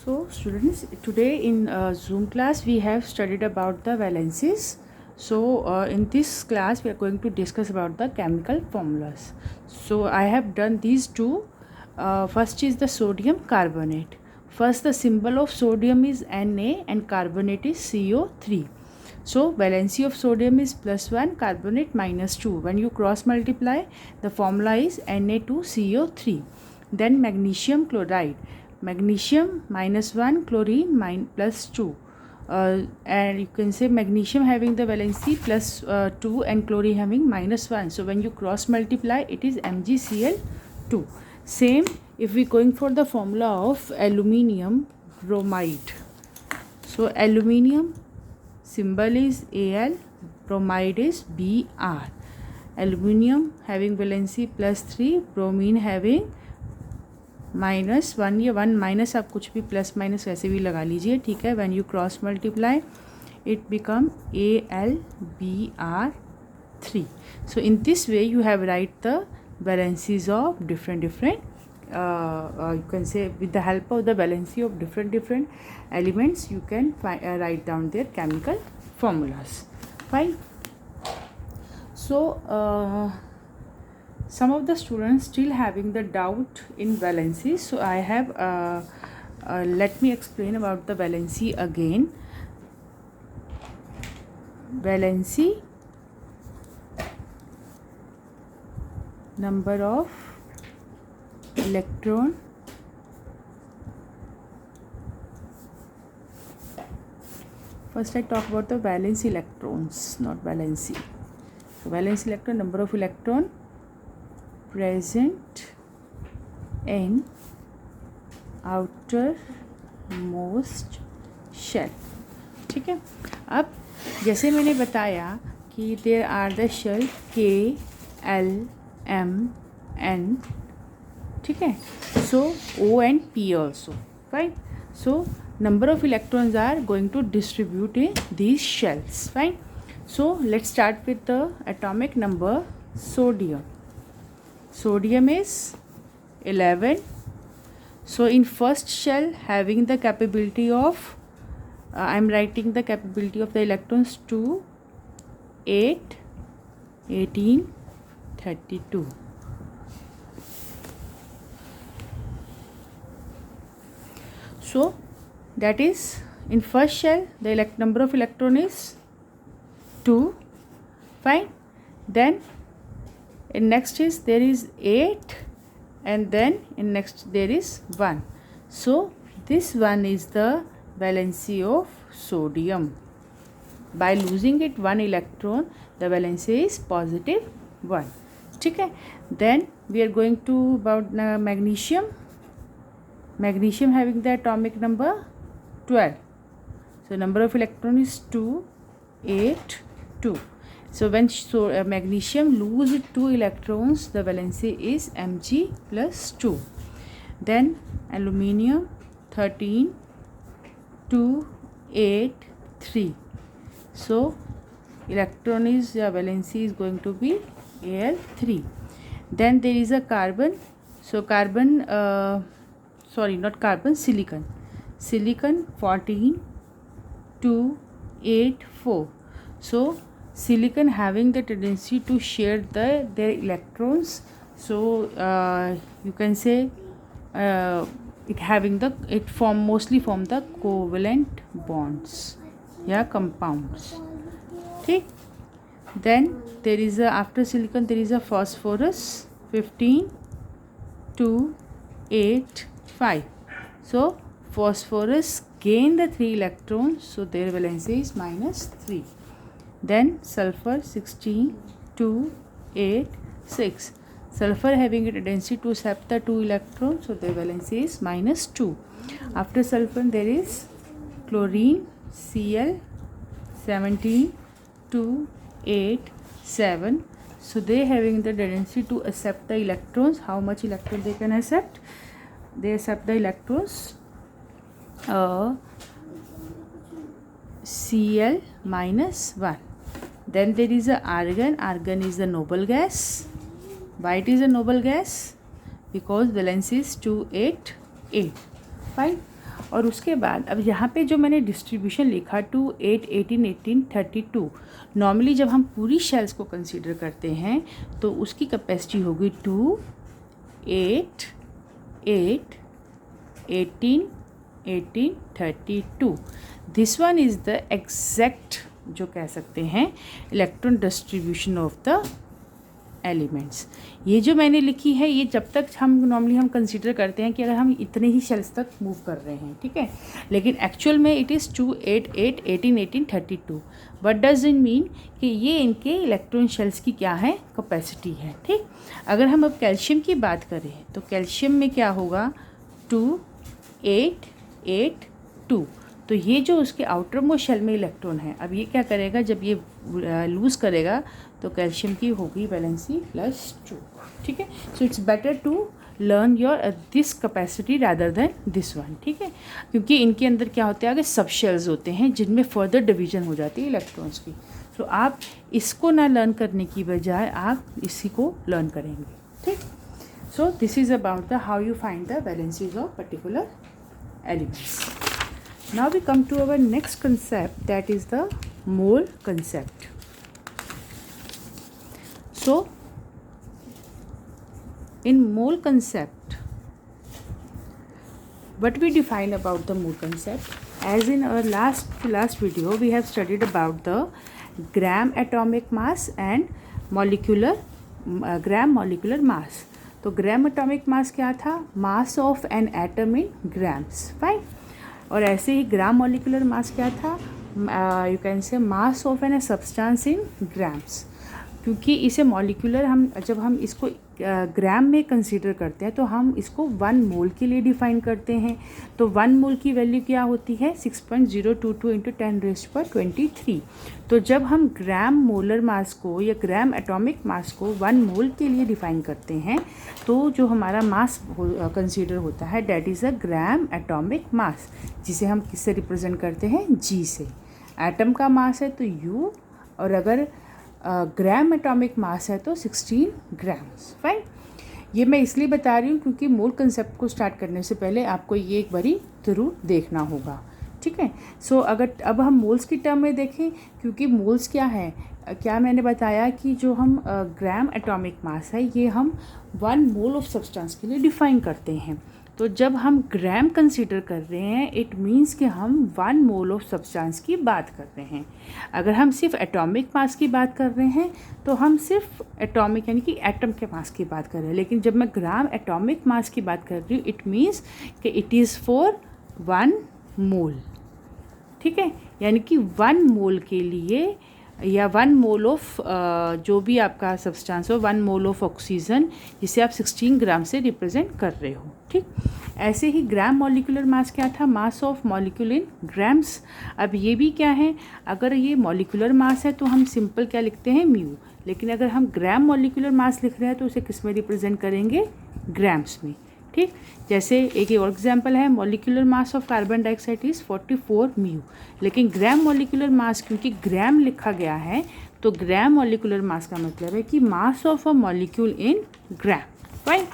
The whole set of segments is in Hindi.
So students, today in Zoom class we have studied about the valencies. So in this class we are going to discuss about the chemical formulas. So I have done these two. First is the sodium carbonate. First the symbol of sodium is Na and carbonate is CO3. So valency of sodium is +1, carbonate -2. When you cross multiply, the formula is Na2CO3. Then magnesium chloride. Magnesium -1, chlorine +2. And you can say magnesium having the valency +2 and chlorine having -1. So when you cross multiply, it is MgCl2. Same if we going for the formula of aluminium bromide. So aluminium symbol is Al, bromide is Br. Aluminium having valency +3, bromine having -1. ये 1 माइनस आप कुछ भी प्लस माइनस वैसे भी लगा लीजिए, ठीक है. When you cross multiply it become AlBr3. So in this way you have write the valencies of different you can say with the help of the valency of different elements you can write down their chemical formulas. Fine. So some of the students still having the doubt in valency, so I have let me explain about the valency again. Valency, number of electron first I talk about the valence electrons, not valency. So valence electron, number of electron present in outermost shell. ठीक है. अब जैसे मैंने बताया कि there are the shell K, L, M, N, ठीक है. So O and P also, right? So number of electrons are going to distribute in these shells, fine. So let's start with the atomic number sodium. Sodium is 11. So in first shell having the capability of I am writing the capability of the electrons 2, 8, 18, 32. So that is in first shell the number of electron is 2, fine. Then in next is there is 8 and then in next there is 1. So this one is the valency of sodium. By losing it 1 electron, the valency is +1. ठीक है. Then we are going to about magnesium. Magnesium having the atomic number 12. So number of electron is 2, 8, 2. So when magnesium lose 2 electrons, the valency is Mg+2. Then aluminium 13, 2, 8, 3. So electron is valency is going to be Al3. Then there is a carbon. So carbon not carbon, silicon. Silicon 14, 2, 8, 4. So silicon having the tendency to share their electrons. So you can say it mostly form the covalent bonds, compounds. ठीक. Then there is after silicon there is a phosphorus 15, 2, 8, 5. So phosphorus gain the 3 electrons, so their valency is -3. Then sulfur 16, 2, 8, 6. Sulfur having a tendency to accept the 2 electrons, so their valency is -2. After sulfur there is chlorine Cl 17, 2, 8, 7. So they having the tendency to accept the electrons. How much electron they can accept? They accept the electrons Cl -1. Then there is a argon. Argon is the noble gas. Why it is a noble gas? Because valency is 2, 8, 8. Fine. और उसके बाद अब यहाँ पे जो मैंने डिस्ट्रीब्यूशन लिखा 2, 8, 18, 18, 32, नॉर्मली जब हम पूरी शेल्स को कंसीडर करते हैं तो उसकी कैपेसिटी होगी 2, 8, 8, 18, 18, 32. This one is the exact जो कह सकते हैं electron distribution of the elements. ये जो मैंने लिखी है ये जब तक हम नॉर्मली हम कंसीडर करते हैं कि अगर हम इतने ही शेल्स तक मूव कर रहे हैं, ठीक है, लेकिन एक्चुअल में it is 2, 8, 8, 18, 18, 32. But does in mean कि ये इनके इलेक्ट्रॉन शेल्स की क्या है, कैपेसिटी है, ठीक। अगर हम अब कैल्शियम की बात करें तो कैल्शियम में क्या होगा 2, 8, 8, 2. तो ये जो उसके आउटर मोस्ट शेल में इलेक्ट्रॉन है, अब ये क्या करेगा, जब ये लूज़ करेगा तो कैल्शियम की होगी वैलेंसी +2, ठीक है। So it's better to learn your this capacity rather than this one, ठीक है, क्योंकि इनके अंदर क्या होता है, आगे सब शेल्स होते हैं जिनमें फर्दर डिवीजन हो जाती है इलेक्ट्रॉन्स की। सो आप इसको ना लर्न करने की बजाय आप इसी को लर्न करेंगे, ठीक। सो this is about the how you find the valencies of particular elements. Now we come to our next concept, that is the mole concept. So in mole concept, what we define about the mole concept, as in our last video we have studied about the gram atomic mass and molecular gram molecular mass. तो ग्राम एटॉमिक मास क्या था, मास of an atom in grams, fine. और ऐसे ही ग्राम मॉलिकुलर मास क्या था, you can say mass of an substance in grams. क्योंकि इसे मॉलिकुलर हम जब हम इसको ग्राम में कंसीडर करते हैं तो हम इसको 1 मोल के लिए डिफ़ाइन करते हैं। तो 1 मोल की वैल्यू क्या होती है, 6.022 × 10⁻23। तो जब हम ग्राम मोलर मास को या ग्राम एटॉमिक मास को 1 मोल के लिए डिफ़ाइन करते हैं तो जो हमारा मास कंसीडर होता है that is a gram atomic मास, जिसे हम किससे रिप्रेजेंट करते हैं, जी से। एटम का मास है तो यू, और अगर ग्राम एटॉमिक मास है तो 16 ग्राम्स, फाइन। ये मैं इसलिए बता रही हूँ क्योंकि मोल कंसेप्ट को स्टार्ट करने से पहले आपको ये एक बारी ज़रूर देखना होगा, ठीक है। सो अगर अब हम मोल्स की टर्म में देखें, क्योंकि मोल्स क्या है, क्या मैंने बताया कि जो हम ग्राम एटॉमिक मास है ये हम 1 मोल ऑफ सब्सटेंस के लिए डिफ़ाइन करते हैं। तो जब हम ग्राम कंसीडर कर रहे हैं इट मीन्स कि हम 1 मोल ऑफ सब्सटेंस की बात कर रहे हैं। अगर हम सिर्फ एटॉमिक मास की बात कर रहे हैं तो हम सिर्फ एटॉमिक यानी कि एटम के मास की बात कर रहे हैं। लेकिन जब मैं ग्राम एटॉमिक मास की बात कर रही हूँ इट मीन्स कि इट इज़ फॉर 1 मोल, ठीक है। यानी कि 1 मोल के लिए या 1 मोल ऑफ जो भी आपका सब्सटेंस हो, 1 मोल ऑफ ऑक्सीजन जिसे आप 16 ग्राम से रिप्रेजेंट कर रहे हो, ठीक। ऐसे ही ग्राम मॉलिकुलर मास क्या था, mass of molecule in grams. अब ये भी क्या है, अगर ये मॉलिकुलर मास है तो हम सिंपल क्या लिखते हैं, म्यू। लेकिन अगर हम ग्राम मॉलिकुलर मास लिख रहे हैं तो उसे किस में रिप्रेजेंट करेंगे, ग्राम्स में, ठीक। जैसे एक और एग्जांपल है, molecular mass of carbon dioxide is 44 mu. लेकिन ग्राम मॉलिक्यूलर मास क्योंकि ग्राम लिखा गया है तो ग्राम मॉलिक्यूलर मास का मतलब है कि mass of a molecule in gram, fine.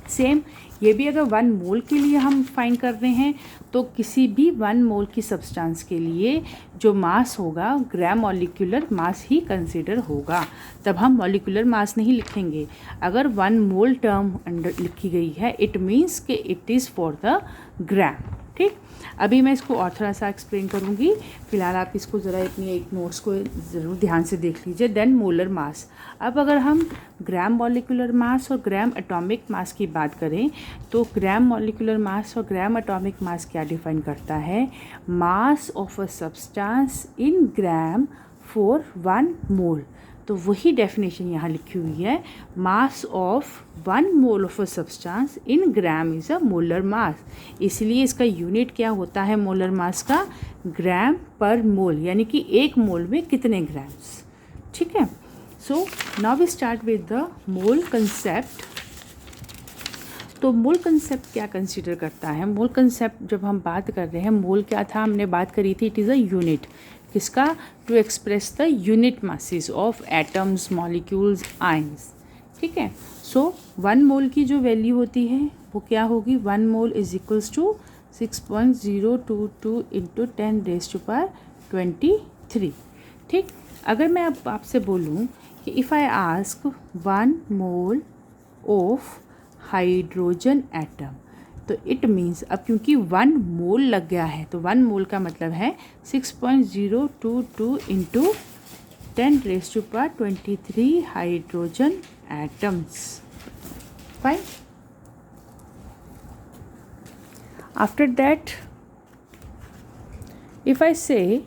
Same ये भी अगर 1 मोल के लिए हम फाइन कर रहे हैं तो किसी भी 1 मोल की सब्सटेंस के लिए जो मास होगा ग्राम मॉलिक्यूलर मास ही कंसीडर होगा, तब हम मॉलिक्यूलर मास नहीं लिखेंगे। अगर 1 मोल टर्म अंडर लिखी गई है इट मीन्स कि it is for the gram, ठीक। अभी मैं इसको और थोड़ा सा एक्सप्लेन करूँगी, फिलहाल आप इसको ज़रा अपनी एक नोट्स को ज़रूर ध्यान से देख लीजिए। देन मोलर मास, अब अगर हम ग्राम मॉलिकुलर मास और ग्राम एटॉमिक मास की बात करें तो ग्राम मॉलिकुलर मास और ग्राम एटॉमिक मास क्या डिफाइन करता है, mass of a substance in gram for 1 मोल। तो वही डेफिनेशन यहाँ लिखी हुई है, mass of 1 mole of a substance in gram is a molar mass. इसलिए इसका यूनिट क्या होता है मोलर मास का, ग्राम पर मोल, यानी कि 1 मोल में कितने ग्राम्स, ठीक है। So now we start with the mole concept. तो मोल कंसेप्ट क्या कंसीडर करता है, मोल कंसेप्ट जब हम बात कर रहे हैं, मोल क्या था, हमने बात करी थी, इट इज़ अ यूनिट, किसका, to express the unit masses of atoms, molecules, ions, ठीक है। सो 1 मोल की जो वैल्यू होती है वो क्या होगी, 1 mole is equals to 6.022 into 10⁻23। ठीक, अगर मैं अब आपसे बोलूँ कि if I ask 1 mole of hydrogen atom, तो इट मीन्स, अब क्योंकि 1 मोल लग गया है तो 1 मोल का मतलब है 6.022 into 10⁻23 hydrogen atoms. Fine. After that if I say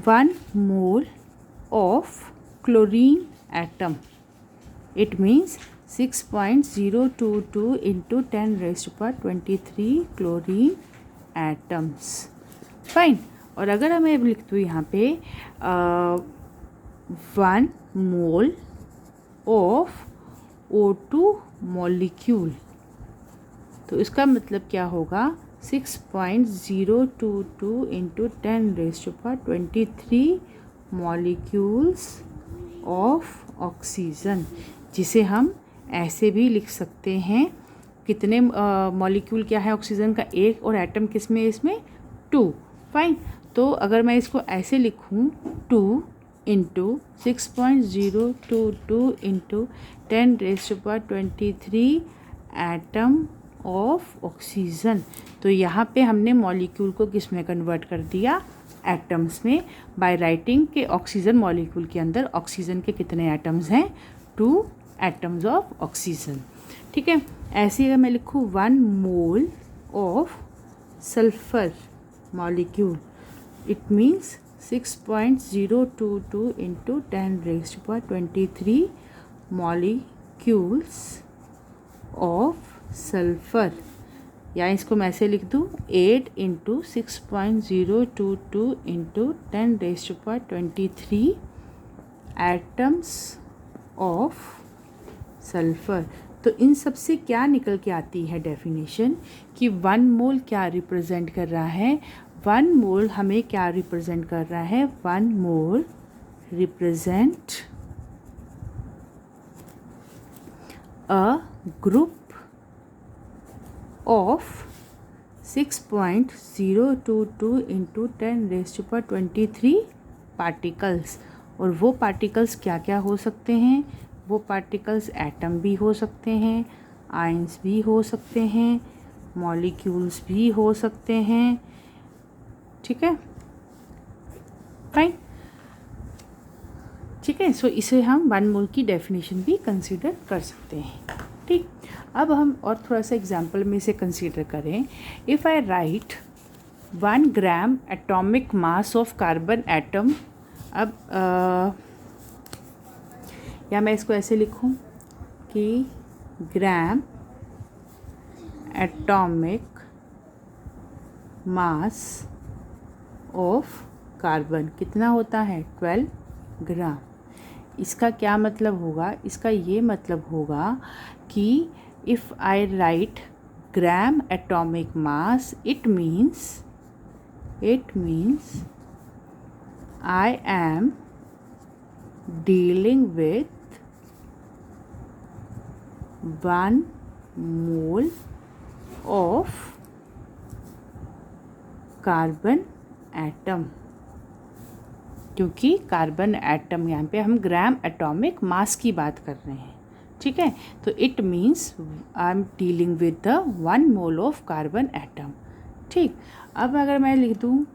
1 mole of chlorine atom, it means 6.022 into 10⁻23 chlorine atoms. Fine. और अगर मैं लिख दूँ यहाँ पे 1 मोल ऑफ O2 मॉलिक्यूल, तो इसका मतलब क्या होगा 6.022 इंटू 10⁻23 मॉलिक्यूल्स ऑफ ऑक्सीजन, जिसे हम ऐसे भी लिख सकते हैं। कितने मॉलिक्यूल क्या है ऑक्सीजन का? एक, और एटम किस में? इसमें 2। फाइन। तो अगर मैं इसको ऐसे लिखूं 2 into 6.022 into 10⁻23 atom of oxygen, तो यहाँ पे हमने मॉलिक्यूल को किस में कन्वर्ट कर दिया? एटम्स में, बाय राइटिंग के ऑक्सीजन मॉलिक्यूल के अंदर ऑक्सीजन के कितने एटम्स हैं? 2 एटम्स ऑफ ऑक्सीजन। ठीक है। ऐसे ही अगर मैं लिखूँ 1 mole of sulphur molecule, it means 6.022 into 10⁻23 molecules of sulphur, या इसको मैं ऐसे लिख दूँ 8 into 6.022 into 10⁻23 atoms of sulphur. तो इन सब से क्या निकल के आती है डेफिनेशन कि 1 मोल क्या रिप्रेजेंट कर रहा है? 1 मोल हमें क्या रिप्रेजेंट कर रहा है? 1 mole represent a group of 6.022 into 10⁻23 particles. और वो पार्टिकल्स क्या क्या हो सकते हैं? वो पार्टिकल्स एटम भी हो सकते हैं, आयंस भी हो सकते हैं, मॉलिक्यूल्स भी हो सकते हैं। ठीक है। फाइन। ठीक है। सो इसे हम 1 मोल की डेफिनेशन भी कंसीडर कर सकते हैं। ठीक। अब हम और थोड़ा सा एग्जाम्पल में इसे कंसीडर करें। If I right 1 gram atomic mass of carbon atom, अब या मैं इसको ऐसे लिखूं कि ग्राम एटॉमिक मास ऑफ कार्बन कितना होता है? 12 ग्राम। इसका क्या मतलब होगा? इसका ये मतलब होगा कि if I write gram atomic mass, it means I am dealing with 1 mole of carbon atom, क्योंकि कार्बन एटम यहाँ पे हम ग्राम एटॉमिक मास की बात कर रहे हैं। ठीक है। तो it means I am dealing with the 1 mole of carbon atom. ठीक। अब अगर मैं लिख दूँ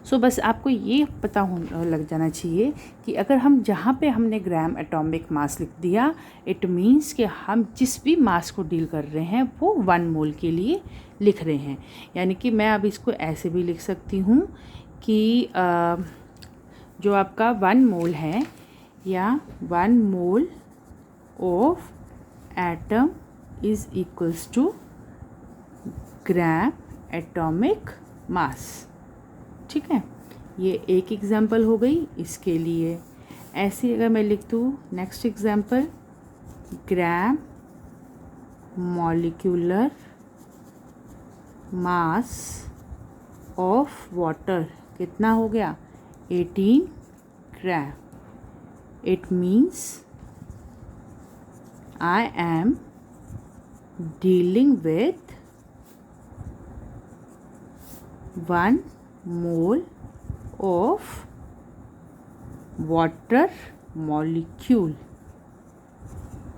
सो बस आपको ये पता लग जाना चाहिए कि अगर हम जहाँ पे हमने ग्राम एटॉमिक मास लिख दिया, इट मीन्स कि हम जिस भी मास को डील कर रहे हैं वो 1 मोल के लिए लिख रहे हैं। यानी कि मैं अब इसको ऐसे भी लिख सकती हूँ कि जो आपका 1 मोल है, या 1 mole of atom is equals to gram atomic mass. ठीक है। ये एक एग्जाम्पल हो गई इसके लिए। ऐसे अगर मैं लिख दूँ next example, gram molecular mass of water कितना हो गया? 18 ग्राम। It means I am dealing with 1 mole of water molecule.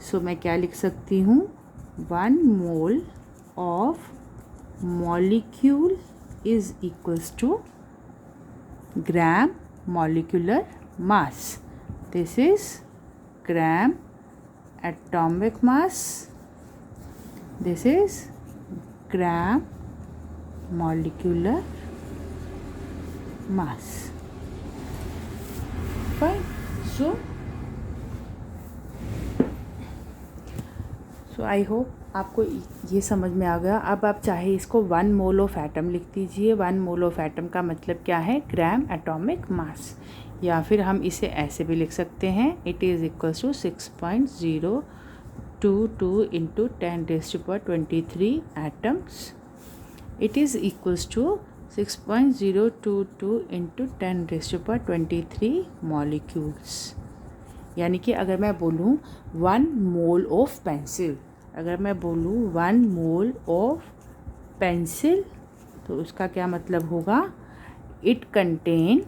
So मैं क्या लिख सकती हूँ? 1 mole of molecule is equals to gram molecular mass. This is gram atomic mass. This is gram molecular mass. Fine. So I hope आपको ये समझ में आ गया. अब आप चाहे इसको 1 मोल ऑफ एटम लिख दीजिए. 1 मोल ऑफ एटम का मतलब क्या है? Gram atomic mass. या फिर हम इसे ऐसे भी लिख सकते हैं. It is equals to 6.022 into 10⁻23 atoms. It is equals to 6.022 into 10⁻23 molecules. यानी कि अगर मैं बोलूँ 1 मोल ऑफ पेंसिल, अगर मैं बोलूँ 1 मोल ऑफ पेंसिल, तो उसका क्या मतलब होगा? It contain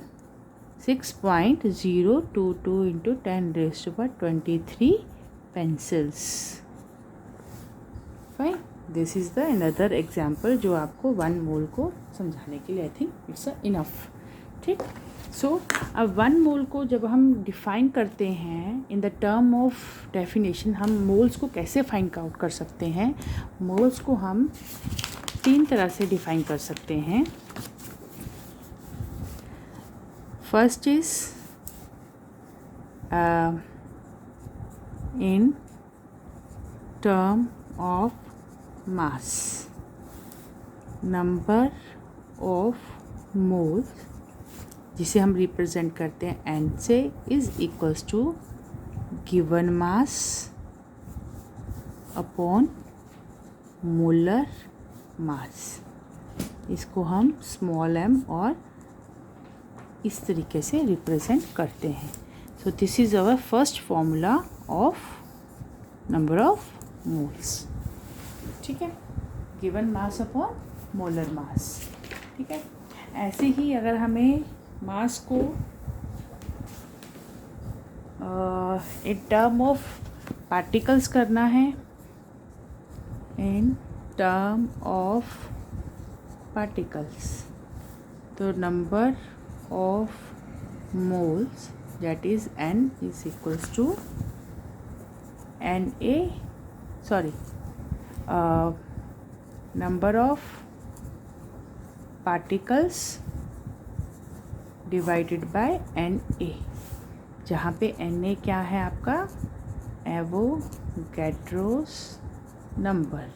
6.022 into 10⁻23 pencils. Fine. This is the another example जो आपको 1 मोल को समझाने के लिए आई थिंक इट्स इनफ. ठीक. सो अब 1 मोल को जब हम डिफ़ाइन करते हैं in the term of definition, हम मोल्स को कैसे फाइंड आउट कर सकते हैं? मोल्स को हम 3 तरह से डिफ़ाइन कर सकते हैं. First is in term of mass, number of moles, जिसे हम रिप्रेजेंट करते हैं एन से, is equals to given mass upon molar mass. इसको हम स्मॉल m और इस तरीके से रिप्रेजेंट करते हैं. So this is our first formula of number of moles. ठीक है. Given mass upon molar mass. ठीक है. ऐसे ही अगर हमें मास को इन टर्म ऑफ पार्टिकल्स करना है, इन टर्म ऑफ पार्टिकल्स, तो number of moles that is n is equals to number of particles divided by Na, जहाँ पे Na क्या है आपका? एवोगैड्रोस नंबर,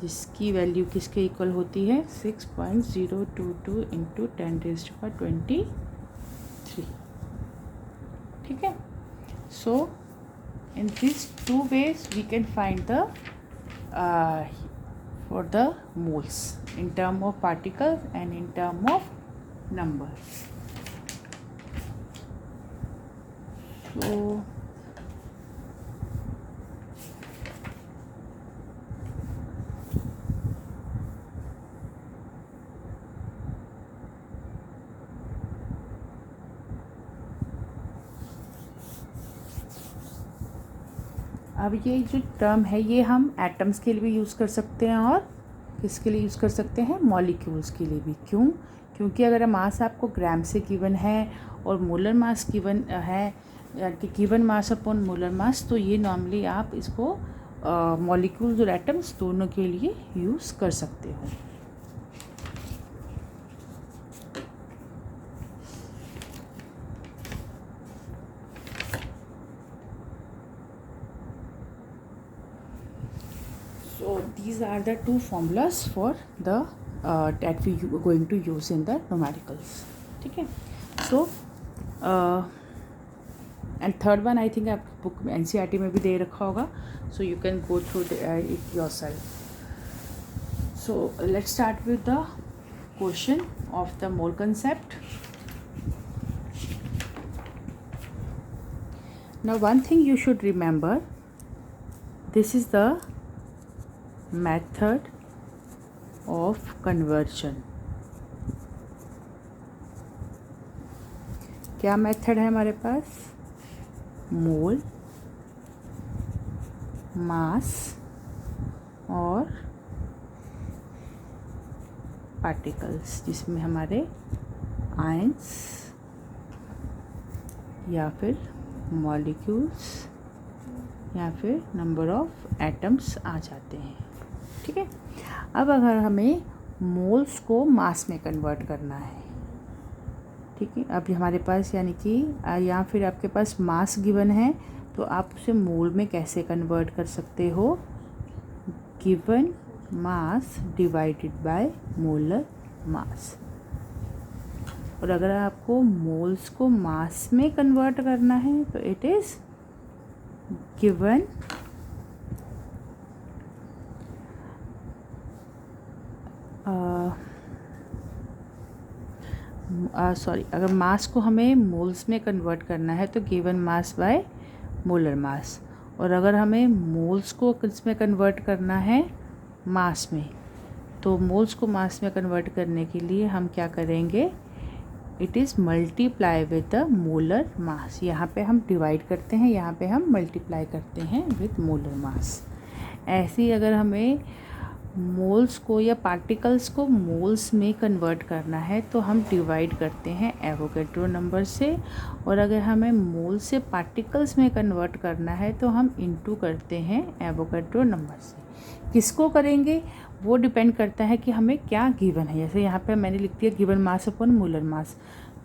जिसकी वैल्यू किसके इक्वल होती है? 6.022 इंटू 10⁻23. ठीक है. So in this 2 ways we can find the for the moles in term of particles and in term of numbers. So अब ये जो टर्म है ये हम एटम्स के लिए भी यूज़ कर सकते हैं और किसके लिए यूज़ कर सकते हैं? मॉलिक्यूल्स के लिए भी. क्यों? क्योंकि अगर मास आपको ग्राम से गिवन है और मोलर मास गिवन है, यानी गिवन मास अपॉन मोलर मास, तो ये नॉर्मली आप इसको मॉलिक्यूल्स और एटम्स दोनों के लिए यूज़ कर सकते हो. So these are the 2 formulas for the that we are going to use in the numericals. ठीक है. So and third one I think आप बुक में NCERT में भी दे रखा होगा, so you can go through it yourself. So let's start with the question of the mole concept. Now one thing you should remember, this is the method of conversion. क्या मेथड है हमारे पास? मोल, मास और पार्टिकल्स, जिसमें हमारे आयंस या फिर मॉलिक्यूल्स या फिर नंबर ऑफ एटम्स आ जाते हैं। ठीक है, अब अगर हमें मोल्स को मास में कन्वर्ट करना है, ठीक है, अब हमारे पास यानी कि या फिर आपके पास मास गिवन है, तो आप उसे मोल में कैसे कन्वर्ट कर सकते हो? Given mass divided by molar mass. और अगर आपको मोल्स को मास में कन्वर्ट करना है तो इट इज़ गिवन अगर मास को हमें मोल्स में कन्वर्ट करना है तो given mass by molar mass. और अगर हमें मोल्स को किस में कन्वर्ट करना है? मास में। तो मोल्स को मास में कन्वर्ट करने के लिए हम क्या करेंगे? It is multiply with the molar mass. यहाँ पे हम डिवाइड करते हैं, यहाँ पे हम मल्टीप्लाई करते हैं विद मोलर मास। ऐसे ही अगर हमें मोल्स को या पार्टिकल्स को मोल्स में कन्वर्ट करना है तो हम डिवाइड करते हैं एवोगैड्रो नंबर से, और अगर हमें मोल से पार्टिकल्स में कन्वर्ट करना है तो हम इनटू करते हैं एवोगैड्रो नंबर से। किसको करेंगे वो डिपेंड करता है कि हमें क्या गिवन है। जैसे यहाँ पे मैंने लिख दिया गिवन मास अपॉन मोलर मास,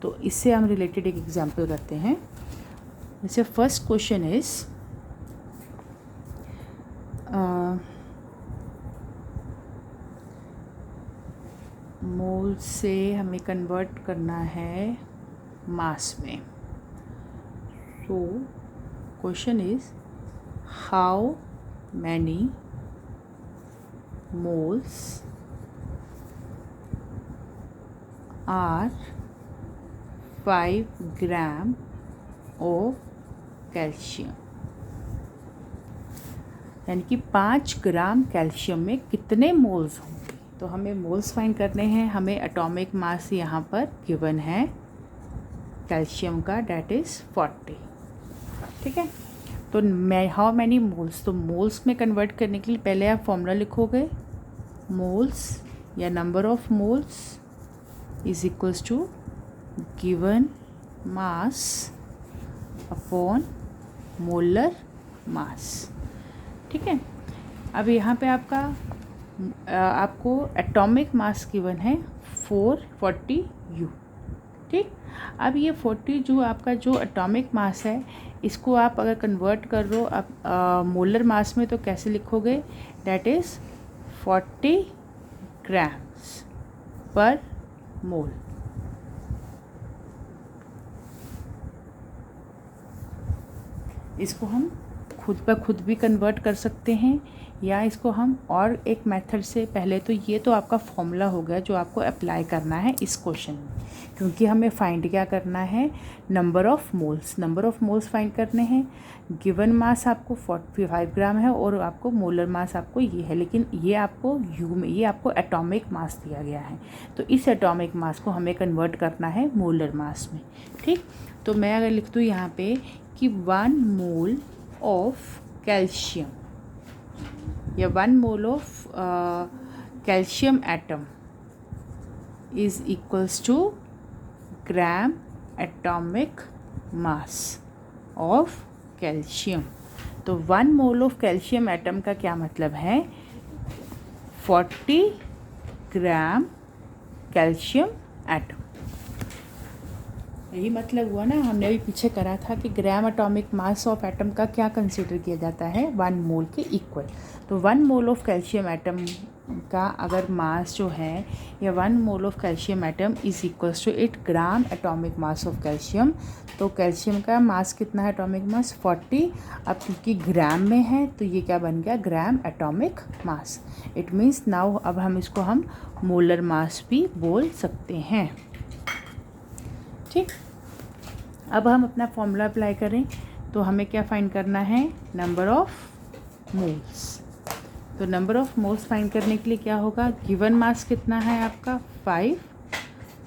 तो इससे हम रिलेटेड एक एग्जांपल करते हैं। जैसे फर्स्ट क्वेश्चन इज मोल से हमें कन्वर्ट करना है मास में। So question is how many moles are 5 gram of calcium, यानी कि 5 ग्राम कैल्शियम में कितने मोल्स होंगे। तो हमें मोल्स फाइंड करने हैं। हमें एटॉमिक मास यहाँ पर गिवन है कैल्शियम का, डेट इज़ 40। ठीक है, तो हाउ मैनी मोल्स, तो मोल्स में कन्वर्ट करने के लिए पहले आप फॉर्मूला लिखोगे, मोल्स या number of moles is equals to given mass upon molar mass. ठीक है, अब यहाँ पे आपको एटॉमिक मास गिवन है 440 U। ठीक, अब ये 40 जो आपका जो एटॉमिक मास है, इसको आप अगर कन्वर्ट कर लो आप मोलर मास में, तो कैसे लिखोगे? डेट इज़ 40 ग्राम्स पर मोल। इसको हम खुद ब खुद भी कन्वर्ट कर सकते हैं, या इसको हम और एक मेथड से, पहले तो ये तो आपका फॉर्मूला हो गया जो आपको अप्लाई करना है इस क्वेश्चन में, क्योंकि हमें फाइंड क्या करना है? Number of moles. Number of moles find करने हैं। गिवन मास आपको 45 ग्राम है और आपको मोलर मास आपको ये है, लेकिन ये आपको यू में, ये आपको एटॉमिक मास दिया गया है। तो इस एटॉमिक मास को हमें कन्वर्ट करना है मोलर मास में। ठीक, तो मैं अगर लिख दूँ यहाँ पे कि 1 मोल ऑफ कैल्शियम या 1 mole of calcium atom is equals to gram atomic mass of calcium. तो 1 मोल ऑफ कैल्शियम एटम का क्या मतलब है? 40 ग्राम कैल्शियम एटम। यही मतलब हुआ ना, हमने अभी पीछे करा था कि ग्राम एटॉमिक मास ऑफ एटम का क्या कंसीडर किया जाता है? 1 मोल के इक्वल। तो 1 मोल ऑफ कैल्शियम एटम का अगर मास जो है, या 1 mole of calcium atom is equals to 8 gram atomic mass of calcium. तो कैल्शियम का मास कितना है? Atomic mass 40। अब क्योंकि ग्राम में है तो ये क्या बन गया? ग्राम atomic mass. It means now अब हम इसको हम मोलर मास भी बोल सकते हैं। ठीक, अब हम अपना फॉर्मूला अप्लाई करें तो हमें क्या फाइंड करना है? Number of moles. तो नंबर ऑफ मोल्स फाइंड करने के लिए क्या होगा, गिवन मास कितना है आपका 5,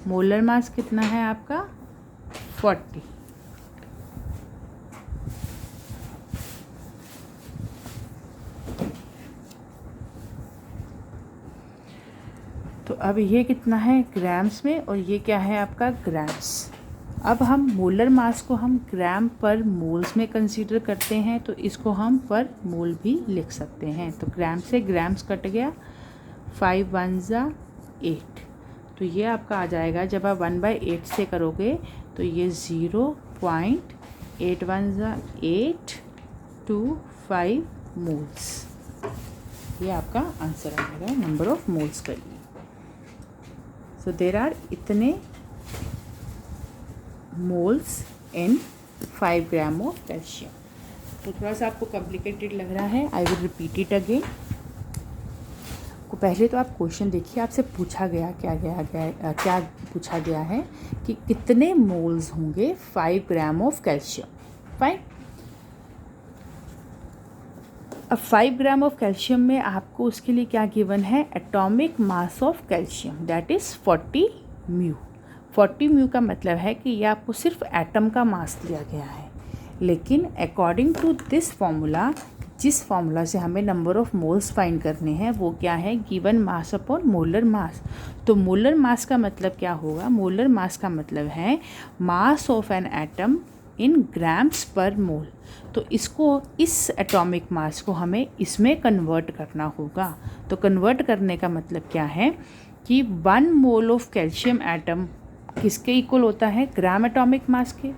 मोलर मास कितना है आपका 40। तो अब ये कितना है ग्राम्स में और ये क्या है आपका ग्राम्स। अब हम मोलर मास को हम ग्राम पर मोल्स में कंसीडर करते हैं, तो इसको हम पर मोल भी लिख सकते हैं। तो ग्राम से ग्राम्स कट गया, 5 1 जा 8, तो ये आपका आ जाएगा। जब आप 1/8 से करोगे तो ये 0.8 1 जा 825 मोल्स, ये आपका आंसर आएगा नंबर ऑफ मोल्स के लिए। सो देर आर इतने moles in 5 gram of calcium. तो थोड़ा सा आपको कॉम्प्लिकेटेड लग रहा है, I will repeat it again. को पहले तो आप क्वेश्चन देखिए, आपसे पूछा गया क्या पूछा गया है कि कितने मोल्स होंगे 5 ग्राम ऑफ कैल्शियम। फाइन। अब 5 ग्राम ऑफ कैल्शियम में आपको उसके लिए क्या गिवन है, atomic mass of calcium that is 40 mu. 40 mu का मतलब है कि ये आपको सिर्फ एटम का मास दिया गया है, लेकिन अकॉर्डिंग टू दिस फॉर्मूला, जिस फॉर्मूला से हमें नंबर ऑफ मोल्स फाइंड करने हैं वो क्या है, गिवन मास अपॉन मोलर मास। तो मोलर मास का मतलब क्या होगा, मोलर मास का मतलब है मास of an atom in grams पर मोल। तो इसको, इस एटॉमिक मास को हमें इसमें कन्वर्ट करना होगा। तो कन्वर्ट करने का मतलब क्या है कि 1 मोल ऑफ कैल्शियम एटम किसके इक्वल होता है, ग्राम एटॉमिक मास के।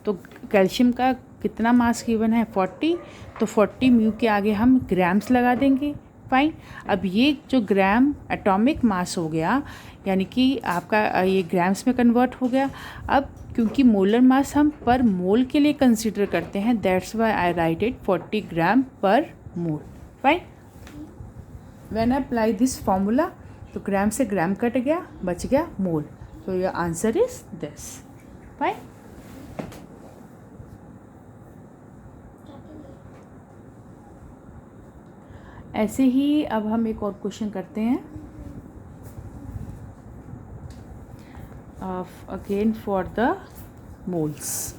तो कैल्शियम का कितना मास गिवन है 40, तो 40 म्यू के आगे हम ग्राम्स लगा देंगे। फाइन। अब ये जो ग्राम एटॉमिक मास हो गया, यानी कि आपका ये ग्राम्स में कन्वर्ट हो गया। अब क्योंकि मोलर मास हम पर मोल के लिए कंसीडर करते हैं, that's why I write it 40 gram per mole. Fine. When I apply this formula, तो ग्राम से ग्राम कट गया, बच गया मोल। तो your answer is this. Fine. ऐसे ही अब हम एक और क्वेश्चन करते हैं, अगेन फॉर द मोल्स।